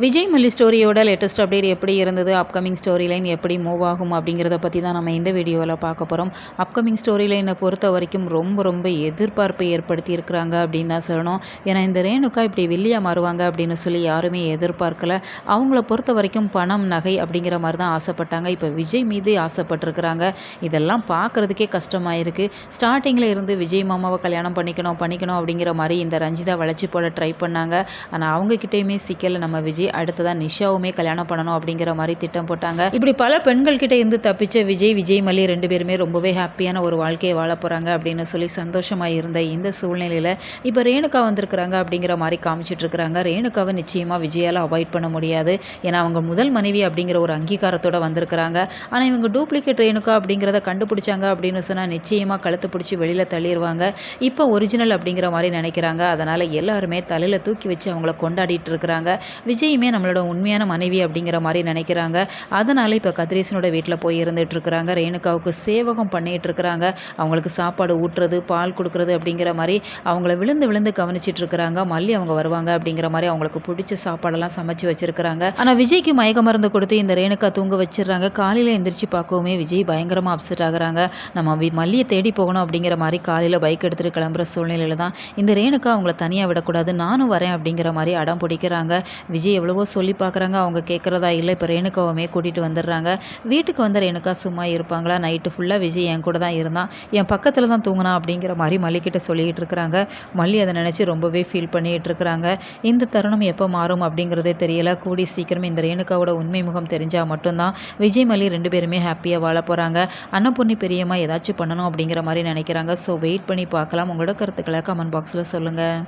விஜய் மல்லி ஸ்டோரியோட latest update எப்படி இருந்தது, அப்கமிங் ஸ்டோரி லைன் எப்படி மூவ் ஆகும் அப்படிங்கிறத பற்றி தான் நம்ம இந்த வீடியோவில் பார்க்க போகிறோம். அப்கமிங் ஸ்டோரி லைனை பொறுத்த வரைக்கும் ரொம்ப எதிர்பார்ப்பை ஏற்படுத்தி இருக்கிறாங்க அப்படின்னு தான் சொல்லணும். ஏன்னா இந்த ரேணுகா இப்படி வில்லியா மாறுவாங்க அப்படின்னு சொல்லி யாருமே எதிர்பார்க்கல. அவங்கள பொறுத்த வரைக்கும் பணம், நகை அப்படிங்கிற மாதிரி தான் ஆசைப்பட்டாங்க. இப்போ விஜய் மீது ஆசைப்பட்டிருக்கிறாங்க. இதெல்லாம் பார்க்குறதுக்கே கஷ்டமாக இருக்குது. ஸ்டார்டிங்கில் இருந்து விஜய் மாமாவை கல்யாணம் பண்ணிக்கணும் அப்படிங்கிற மாதிரி இந்த ரஞ்சிதா வளைச்சி போட ட்ரை பண்ணாங்க. ஆனால் அவங்கக்கிட்டேயுமே சிக்கலை நம்ம விஜய் அடுத்ததான் நிஷாவுமே கல்யாணம் பண்ணணும் அப்படிங்கிற மாதிரி திட்டம் போட்டாங்க. இப்படி பல பெண்கள் கிட்ட இருந்து தப்பிச்ச விஜய் மல்லி 2 பேருமே ரொம்பவே ஹாப்பியான ஒரு வாழ்க்கையை வாழ போகிறாங்க அப்படின்னு சொல்லி சந்தோஷமாக இருந்த இந்த சூழ்நிலையில் இப்போ ரேணுகா வந்திருக்கிறாங்க அப்படிங்கிற மாதிரி காமிச்சிட்டு இருக்கிறாங்க. ரேணுகாவை நிச்சயமாக விஜயால் அவாய்ட் பண்ண முடியாது. ஏன்னா அவங்க முதல் மனைவி அப்படிங்கிற ஒரு அங்கீகாரத்தோடு வந்திருக்கிறாங்க. ஆனால் இவங்க டூப்ளிகேட் ரேணுகா அப்படிங்கிறத கண்டுபிடிச்சாங்க அப்படின்னு சொன்னால் நிச்சயமாக கழுத்து பிடிச்சி வெளியில் தள்ளிடுவாங்க. இப்போ ஒரிஜினல் அப்படிங்கிற மாதிரி நினைக்கிறாங்க. அதனால் எல்லாருமே தலையில் தூக்கி வச்சு அவங்கள கொண்டாடிட்டு இருக்கிறாங்க. விஜயுமே நம்மளோட உண்மையான மனைவி அப்படிங்கிற மாதிரி நினைக்கிறாங்க. அதனால் இப்போ கதிரேசனோட வீட்டில் போய் இருந்துட்டு இருக்கிறாங்க. ரேணுகாவுக்கு சேவகம் பண்ணிட்டு இருக்கிறாங்க. அவங்களுக்கு சாப்பாடு ஊட்டுறது, பால் கொடுக்குறது அப்படிங்கிற மாதிரி அவங்கள விழுந்து கவனிச்சிட்டு இருக்கிறாங்க. மல்லி அவங்க வருவாங்க அப்படிங்கிற மாதிரி அவங்களுக்கு பிடிச்ச சாப்பாடெல்லாம் சமைச்சு வச்சிருக்கிறாங்க. ஆனால் விஜய்க்கு மயக்க மருந்து கொடுத்து இந்த ரேணுகா தூங்க வச்சிடுறாங்க. காலையில் எந்திரிச்சு பார்க்கவுமே விஜய் பயங்கரமாக அப்செட் ஆகுறாங்க. நம்ம மல்லியை தேடி போகணும் அப்படிங்கிற மாதிரி காலையில் பைக் எடுத்துகிட்டு கிளம்புற சூழ்நிலையில் தான் இந்த ரேணுகா அவங்கள தனியாக விடக்கூடாது, நானும் வரேன் அப்படிங்கிற மாதிரி அடம் பிடிக்கிறாங்க. விஜய் எவ்வளவோ சொல்லி பார்க்குறாங்க, அவங்க கேட்குறதா இல்லை. இப்போ ரேணுகாவுமே கூட்டிகிட்டு வந்துடுறாங்க. வீட்டுக்கு வந்த ரேணுகா சும்மா இருப்பாங்களா? நைட்டு ஃபுல்லாக விஜய் என் கூட தான் இருந்தான், என் பக்கத்தில் தான் தூங்கினா அப்படிங்கிற மாதிரி மல்லிக்கிட்ட சொல்லிக்கிட்டு இருக்கிறாங்க. மல்லி அதை நினச்சி ரொம்பவே ஃபீல் பண்ணிகிட்டு இருக்கிறாங்க. இந்த தருணம் எப்போ மாறும் அப்படிங்கிறதே தெரியல. கூடி சீக்கிரம் இந்த ரேணுகாவோட உண்மை முகம் தெரிஞ்சால் மட்டும்தான் விஜய் மல்லி 2 பேருமே ஹாப்பியாக வாழ போகிறாங்க. அன்னபூர்ணி பெரியம்மா ஏதாச்சும் பண்ணணும் அப்படிங்கிற மாதிரி நினைக்கிறாங்க. ஸோ வெயிட் பண்ணி பார்க்கலாம். உங்களோட கருத்துக்களை கமெண்ட் பாக்ஸில் சொல்லுங்கள்.